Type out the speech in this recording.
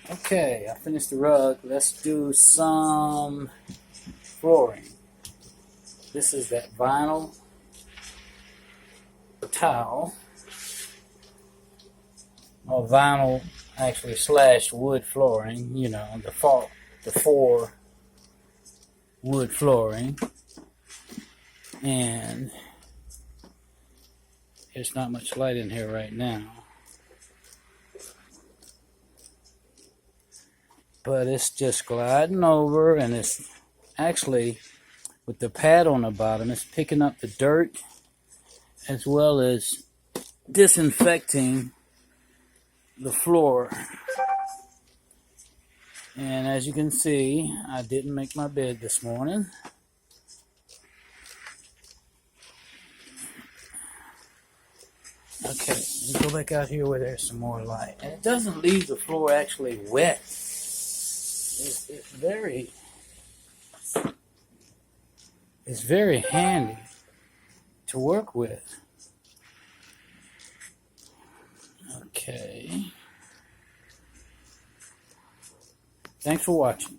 Okay, I finished the rug. Let's do some flooring. This is that vinyl tile, or vinyl actually / wood flooring, you know, the 4 wood flooring. And there's not much light in here right now, but it's just gliding over, and it's actually, with the pad on the bottom, it's picking up the dirt as well as disinfecting the floor. And as you can see, I didn't make my bed this morning. Okay, let me go back out here where there's some more light. And it doesn't leave the floor actually wet. It's very handy to work with. Okay. Thanks for watching.